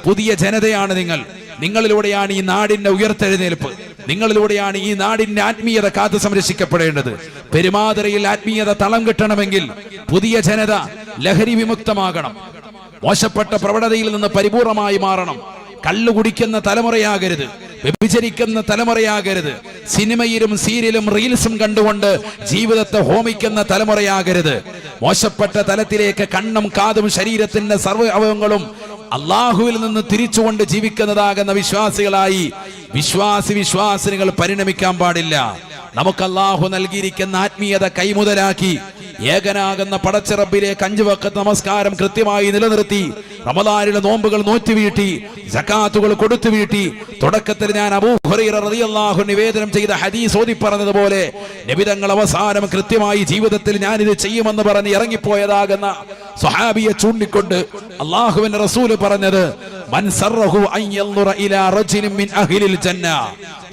പുതിയ ജനതയാണ് നിങ്ങൾ. നിങ്ങളിലൂടെയാണ് ഈ നാടിന്റെ ഉയർത്തെഴുന്നേൽപ്പ്, നിങ്ങളിലൂടെയാണ് ഈ നാടിന്റെ ആത്മീയത കാത്തു സംരക്ഷിക്കപ്പെടേണ്ടത്. പെരുമാതുറയിൽ ആത്മീയത തളം കിട്ടണമെങ്കിൽ പുതിയ ജനത ലഹരി വിമുക്തമാകണം, മോശപ്പെട്ട പ്രവണതയിൽ നിന്ന് പരിപൂർണമായി മാറണം. കള്ളു കുടിക്കുന്ന തലമുറയാകരുത്, വ്യഭിചരിക്കുന്ന തലമുറയാകരുത്, സിനിമയിലും സീരിയലും റീൽസും കണ്ടുകൊണ്ട് ജീവിതത്തെ ഹോമിക്കുന്ന തലമുറയാകരുത്. മോശപ്പെട്ട തലത്തിലേക്ക് കണ്ണും കാതും ശരീരത്തിന്റെ സർവ്വ അവയവങ്ങളും അള്ളാഹുവിൽ നിന്ന് തിരിച്ചുകൊണ്ട് ജീവിക്കുന്നതാകുന്ന വിശ്വാസികളായി വിശ്വാസിനികൾ പരിണമിക്കാൻ പാടില്ല. നമുക്ക് അള്ളാഹു നൽകിയിരിക്കുന്ന ആത്മീയത കൈമുതലാക്കി ഏകനാകുന്ന പടച്ചിറപ്പിലേക്ക് 5 വഖത്ത് നമസ്കാരം കൃത്യമായി നിലനിർത്തി, റമദാനിലെ നോമ്പുകൾ നോറ്റുവീട്ടി, സകാത്തുകൾ കൊടുത്തുവീട്ടി. തുടക്കത്തിൽ ഞാൻ അബൂ ഹുറൈറ റളിയല്ലാഹു നിവേദനം ചെയ്ത ഹദീസ് ഓതി പറഞ്ഞതുപോലെ നബി തങ്ങൾ അവസാനം കൃത്യമായി ജീവിതത്തിൽ ഞാൻ ഇത് ചെയ്യുമെന്ന് പറഞ്ഞ് ഇറങ്ങിപ്പോയതാകുന്ന സ്വഹാബിയെ ചൂണ്ടിക്കൊണ്ട് അള്ളാഹുവിന്റെ റസൂല് പറഞ്ഞത്, മൻ സറഹു അൻ യൻദുറ ഇലാ റജുലിൻ മിൻ അഹ്ലിൽ ജന്ന,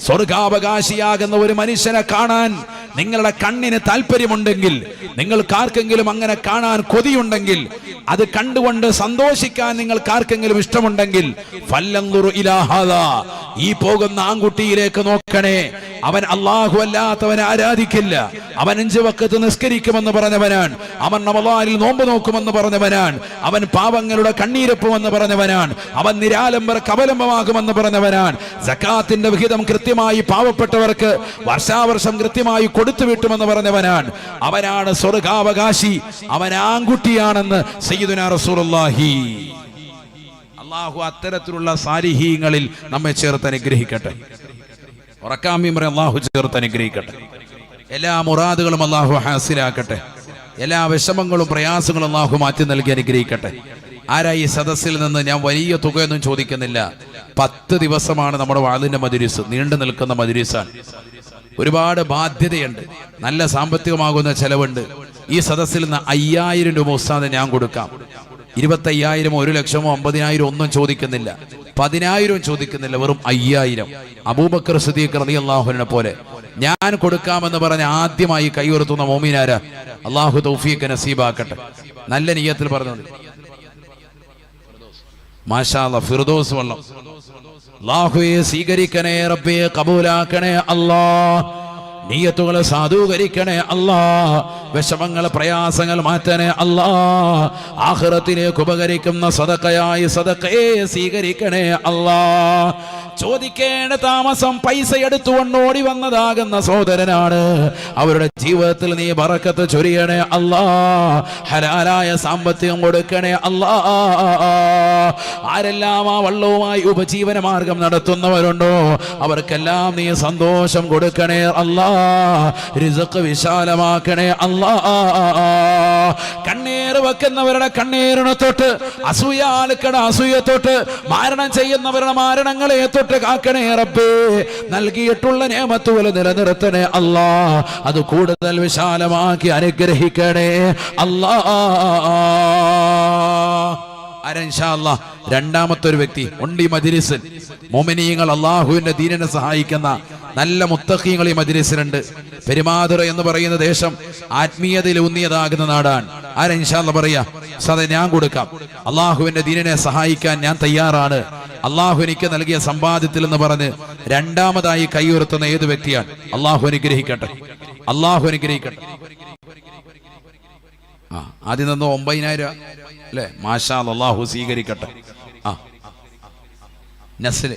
സ്വർഗാവകാശിയാകുന്ന ഒരു മനുഷ്യനെ കാണാൻ നിങ്ങളുടെ കണ്ണിന് താല്പര്യമുണ്ടെങ്കിൽ, നിങ്ങൾക്കാർക്കെങ്കിലും അങ്ങനെ കാണാൻ കൊതിയുണ്ടെങ്കിൽ, അത് കണ്ടുകൊണ്ട് സന്തോഷിക്കാൻ നിങ്ങൾക്കാർക്കെങ്കിലും ഇഷ്ടമുണ്ടെങ്കിൽ, ഫല്ലൻദുറു ഇലാ ഹാദാ, ഈ പോകുന്ന ആൺകുട്ടിയിലേക്ക് നോക്കണേ. അവൻ അല്ലാഹു അല്ലാത്തവനെ ആരാധിക്കില്ല, അവൻ 5 വഖത്ത് നിസ്കരിക്കുമെന്ന് പറഞ്ഞവനാണ്, അവൻ റമദാനിൽ നോമ്പ് നോക്കുമെന്ന് പറഞ്ഞവനാണ്, അവൻ പാവങ്ങളുടെ കണ്ണീരൊപ്പുമെന്ന് പറഞ്ഞവനാണ്, അവൻ നിരാലംബര കബലംബമാകുമെന്ന് പറഞ്ഞവനാണ്, സകാത്തിന്റെ വിഹിതം കൃത്യമായി പാവപ്പെട്ടവർക്ക് വർഷാവർഷം കൃത്യമായി കൊടുത്തു വിട്ടുമെന്ന് പറഞ്ഞവനാണ്, അവനാണ് സ്വർഗാവകാശി, അവൻ ആൺകുട്ടിയാണെന്ന് സയ്യിദുനാ റസൂലുള്ളാഹി. അല്ലാഹു അത്തരത്തിലുള്ള സാലിഹീങ്ങളിൽ നമ്മെ ചേർത്ത് അനുഗ്രഹിക്കട്ടെ. ഉറക്കാമ്യം പറയും അല്ലാഹു ചേർത്ത് അനുഗ്രഹിക്കട്ടെ. എല്ലാ മുറാദുകളും അല്ലാഹു ഹാസിലാക്കട്ടെ. എല്ലാ വിഷമങ്ങളും പ്രയാസങ്ങളും അല്ലാഹു മാറ്റി നൽകി അനുഗ്രഹിക്കട്ടെ. ആരാ ഈ സദസ്സിൽ നിന്ന്? ഞാൻ വലിയ തുകയൊന്നും ചോദിക്കുന്നില്ല. 10 ദിവസമാണ് നമ്മുടെ വാളിന്റെ മജ്‌ലിസ്, നീണ്ടു നിൽക്കുന്ന മജ്‌ലിസാണ്. ഒരുപാട് ബാധ്യതയുണ്ട്, നല്ല സാമ്പത്തികമാകുന്ന ചെലവുണ്ട്. ഈ സദസ്സിൽ നിന്ന് 5000 രൂപ ഉസ്താദ് ഞാൻ കൊടുക്കാം. 25,000 1 ലക്ഷമോ 50,000 ഒന്നും ചോദിക്കുന്നില്ല, 10,000 ചോദിക്കുന്നില്ല, വെറും 5,000. അബൂബക്കർ സിദ്ദീഖ് റളിയല്ലാഹു അൻഹു പോലെ ഞാൻ കൊടുക്കാമെന്ന് പറഞ്ഞ് ആദ്യമായി കൈയുയർത്തുന്ന മോമിനാര. അല്ലാഹു തൗഫീഖ് നസീബാക്കട്ടെ. നല്ല നിയ്യത്തിൽ പറഞ്ഞത് മാഷാ അല്ലാഹ്. ഫിർദൗസ് വള്ളം അല്ലാഹുവേ സ്വീകരിക്കണേ റബ്ബേ, കബൂലാക്കണേ അല്ലാഹ്. നിയ്യത്തുകളെ സാധൂകരിക്കണേ അല്ലാഹ്. വിഷമങ്ങൾ പ്രയാസങ്ങൾ മാറ്റണേ അല്ലാഹ്. ആഖിറത്തിലേക്ക് ഉപകരിക്കുന്ന സദഖയായി സദഖയെ സ്വീകരിക്കണേ അല്ലാഹ്. ചോദിക്കേണ്ട താമസം പൈസ എടുത്തുകൊണ്ട് ഓടി വന്നതാകുന്ന സഹോദരനാണ്. അവരുടെ ജീവിതത്തിൽ നീ ബറക്കത്ത് ചൊരിയണേ അല്ലാഹ്. ഹലാലായ സാമ്പത്തികം കൊടുക്കണേ അല്ലാഹ്. ആരെല്ലാം ആ വള്ളവുമായി ഉപജീവന മാർഗം നടത്തുന്നവരുണ്ടോ അവർക്കെല്ലാം നീ സന്തോഷം കൊടുക്കണേ അല്ലാഹ്. റിസ്ഖ് വിശാലമാക്കണേ അല്ലാഹ്. കണ്ണീർ വെക്കുന്നവരുടെ കണ്ണീരിനെ തൊട്ട്, അസൂയാലുക്കളുടെ അസൂയെ തൊട്ട്, മാരണം ചെയ്യുന്നവരുടെ മാരണങ്ങളെ തൊട്ട് കാക്കണേ റബ്ബേ. നൽകിയിട്ടുള്ള നിഅമത്തുകൾ നിലനിർത്തണേ അല്ലാഹ്. അത് കൂടുതൽ വിശാലമാക്കി അനുഗ്രഹിക്കണേ അല്ലാഹ്. ഇൻഷാ അല്ലാഹ് രണ്ടാമത്തെ ഒരു വ്യക്തി ഉണ്ട് ഈ മജ്‌ലിസിൽ. മുഅ്മിനീങ്ങൾ അല്ലാഹുവിന്റെ ദീനിനെ സഹായിക്കുന്ന നല്ല മുത്തഖീങ്ങൾ ഈ മജ്‌ലിസിലുണ്ട്. പെരുമാതുറ എന്ന് പറയുന്ന ദേശം ആത്മീയതയിൽ ഊന്നിയതാകുന്ന നാടാണ്. ആരാ ഇൻഷാ അല്ലാഹ് പറയാ? സദാ ഞാൻ കൊടുക്കാം, അല്ലാഹുവിന്റെ ദീനിനെ സഹായിക്കാൻ ഞാൻ തയ്യാറാണ്, അല്ലാഹു എനിക്ക് നൽകിയ സമ്പാദ്യത്തിൽ എന്ന് പറഞ്ഞ് രണ്ടാമതായി കൈയുയർത്തുന്ന ഏത് വ്യക്തിയാണ്? അല്ലാഹു അനുഗ്രഹിക്കട്ടെ, അല്ലാഹു അനുഗ്രഹിക്കട്ടെ. ആദ്യം നിന്ന് 9,000 അല്ലേ? മാഷാ അല്ലാഹ്, അല്ലാഹു സ്വീകരിക്കട്ടെ. നസ്ല്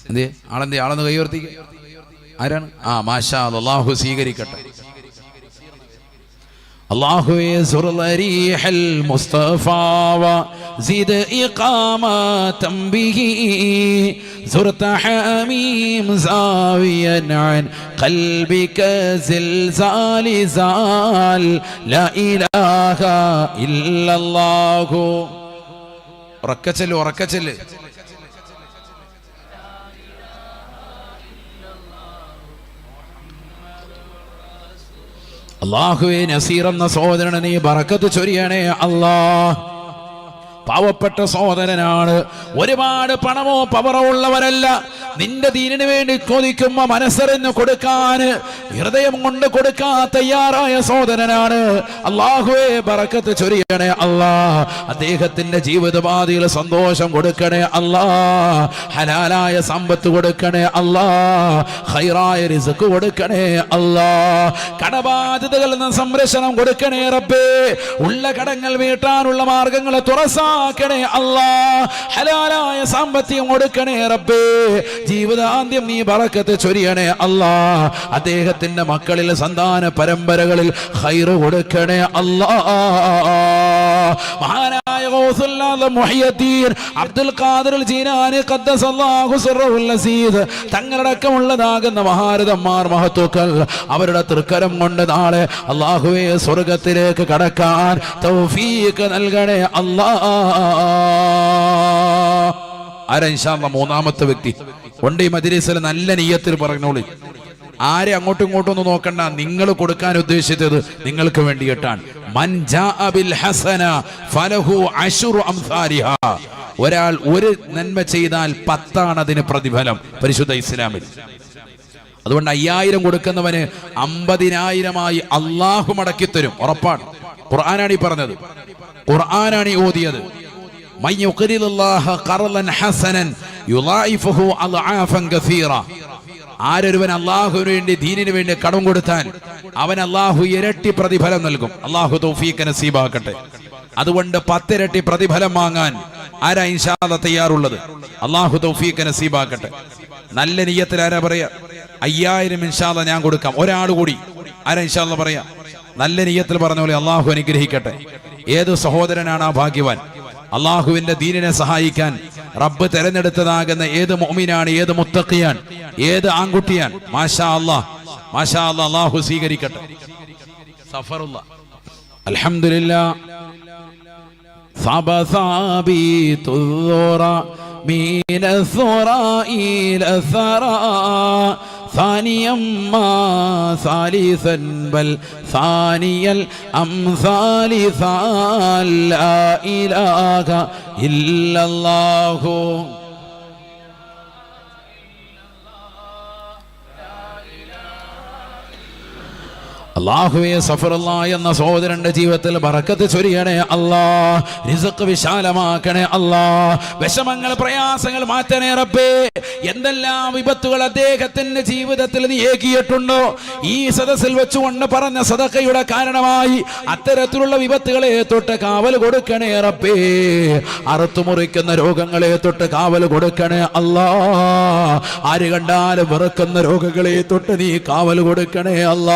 എന്തേ ആളെന്തേ ആളെന്ന് കൈയുയർത്തി? ആരാണ്? മാഷാ അല്ലാഹ്, അല്ലാഹു സ്വീകരിക്കട്ടെ. അല്ലാഹുവേ സുർലരീഹൽ മുസ്തഫ വസിദ് ഇഖാമതൻ ബിഹി സുർത ഹമീം സാവിയൻ അൻ ഖൽബിക സിൽസാലി സാൽ ലാ ഇലാഹ ഇല്ലല്ലാഹു. ഉറക്കച്ചെല്ല്, ഉറക്കച്ചെല്ല്. അല്ലാഹുവേ നസീർ എന്ന സഹോദരനെ നീ ബറക്കത്ത് ചൊരിയണേ അല്ലാ. പാവപ്പെട്ട സഹോദരനാണ്, ഒരുപാട് പണമോ പവറോ ഉള്ളവരല്ല. നിന്റെ ദീനിന് വേണ്ടി ചോദിക്കുമ്പോ മനസ്സറിഞ്ഞ് കൊടുക്കാൻ, ഹൃദയം കൊണ്ട് കൊടുക്കാൻ തയ്യാറായ സഹോദരനാണ്. അല്ലാഹുവേ ബറക്കത്ത് ചൊരിയണേ അല്ലാ. അദ്ദേഹത്തിന്റെ ജീവിതപാതയിൽ സന്തോഷം കൊടുക്കണേ അല്ലാ. ഹലാലായ സമ്പത്ത് കൊടുക്കണേ അല്ലാ. ഖൈറായ റിസ്ക് കൊടുക്കണേ അല്ലാ. കടബാധ്യതകളിൽ നിന്ന് സംരക്ഷണം കൊടുക്കണേ റബ്ബേ. ഉള്ള കടങ്ങൾ വീട്ടാനുള്ള മാർഗങ്ങളെ തുറസാക്കണേ അല്ലാ. ഹലാലായ സാമ്പത്തികം കൊടുക്കണേ റബ്ബേ. ജീവിതാന്ത്യം നീ ബറക്കത്ത് ചൊരിയണേ അല്ലാ. അദ്ദേഹത്തിന്റെ മക്കളിൽ സന്താന പരമ്പരകളിൽ ഖൈറ് കൊടുക്കണേ അല്ലാ. മഹാനായ ഗൗസുൽ ആദം മുഹയ്യദ്ദീൻ അബ്ദുൽ ഖാദിർ ജീലാനി ഖദ്ദസല്ലാഹു സിർറഹുൽ അസീസ് തങ്ങളടക്കമുള്ളതാകുന്ന മഹാരഥന്മാർ മഹത്തുക്കൾ അവരുടെ തൃക്കരം കൊണ്ട് നാളെ അല്ലാഹുവേ സ്വർഗ്ഗത്തിലേക്ക് കടക്കാൻ തൗഫീഖ് നൽകണേ അല്ലാ. ആരാ ഇൻഷാ അല്ലാഹ് മൂന്നാമത്തെ വ്യക്തി? കൊണ്ട് ഈ മജ്‌ലിസിൽ നല്ല നിയ്യത്തിൽ പറഞ്ഞോളി. ആരെ അങ്ങോട്ടും ഇങ്ങോട്ടും ഒന്നും നോക്കണ്ട. നിങ്ങൾ കൊടുക്കാൻ ഉദ്ദേശിച്ചത് നിങ്ങൾക്ക് വേണ്ടിയിട്ടാണ്. മൻ ജാഅ ബിൽ ഹസന ഫലഹു അശ്റു അംസാലിഹാ. ഒരാൾ ഒരു നന്മ ചെയ്താൽ 10 അതിന് പ്രതിഫലം പരിശുദ്ധ ഇസ്ലാമിൽ. അതുകൊണ്ട് 5000 കൊടുക്കുന്നവന് 50,000 അള്ളാഹു മടക്കി തരും, ഉറപ്പാണ്. ഖുർആനാണ് ഈ പറഞ്ഞത്, ഖുർആനാണ് ഈ ഓതിയത്. മൻ യുഖ്രിദുല്ലാഹ ഖർളൻ ഹസനൻ യുളായിഫുഹു അദ്ആഫൻ കസീറ. ആരൊരുവൻ അല്ലാഹുവിന് വേണ്ടി ദീനിന് വേണ്ടി കടം കൊടുത്താൽ അവൻ അല്ലാഹു ഇരട്ടി പ്രതിഫലം നൽകും. അല്ലാഹു തൗഫീഖ് നസീബാക്കട്ടെ. അതുകൊണ്ട് 10 ഇരട്ടി പ്രതിഫലം വാങ്ങാൻ ആരാ ഇൻഷാ അല്ലാഹ് തയ്യാറുള്ളത്? അല്ലാഹു തൗഫീഖ് നസീബാക്കട്ടെ. നല്ല നിയ്യത്തിൽ ആരാ പറയാ 5000 ഇൻഷാ അല്ലാഹ് ഞാൻ കൊടുക്കാം? ഒരാൾ കൂടി ആരാ ഇൻഷാ അല്ലാഹ് പറയാ? നല്ല നിയ്യത്തിൽ പറഞ്ഞ പോലെ അല്ലാഹു അനുഗ്രഹിക്കട്ടെ. ഏത് സഹോദരനാണ് ആ ഭാഗ്യവാൻ? അള്ളാഹുവിന്റെ ദീനിനെ സഹായിക്കാൻ റബ്ബ് തെരഞ്ഞെടുത്തതാകുന്ന ഏത് മുഅ്മിനാണ്, ഏത് മുത്തഖിയാണ്, ഏത് ആൺകുട്ടിയാണ്? മാഷാ അല്ലാഹ്, മാഷാ അല്ലാഹ്. അല്ലാഹു സ്വീകരിക്കട്ടെ. സഫറുള്ള അൽഹംദുലില്ലാഹ്. സബസാബിതുറ മീനസുറ ഇലസറ ثانيا ما ثالثا بل ثاني الأمثال لا إله إلا الله. അല്ലാഹുവേ സഫറുള്ള എന്ന സഹോദരന്റെ ജീവിതത്തിൽ ബറക്കത്ത് ചൊരിയണേ അല്ലാ. റിസ്ഖ് വിശാലമാക്കണേ അല്ലാ. വിഷമങ്ങൾ പ്രയാസങ്ങൾ മാറ്റണേ റബ്ബേ. എന്തെല്ലാം വിപത്തുകൾ അദ്ദേഹത്തിന്റെ ജീവിതത്തിൽ നീ ഏകിയിട്ടുണ്ടോ, ഈ സദസ്സിൽ വെച്ചുകൊണ്ട് പറഞ്ഞ സദഖയുടെ കാരണമായി അത്തരത്തിലുള്ള വിപത്തുകളെ തൊട്ട് കാവൽ കൊടുക്കണേ റബ്ബേ. അറുത്തുമുറിക്കുന്ന രോഗങ്ങളെ തൊട്ട് കാവൽ കൊടുക്കണേ അല്ലാ. ആര് കണ്ടാലും വെറുക്കുന്ന രോഗങ്ങളെ തൊട്ട് നീ കാവൽ കൊടുക്കണേ അല്ലാ.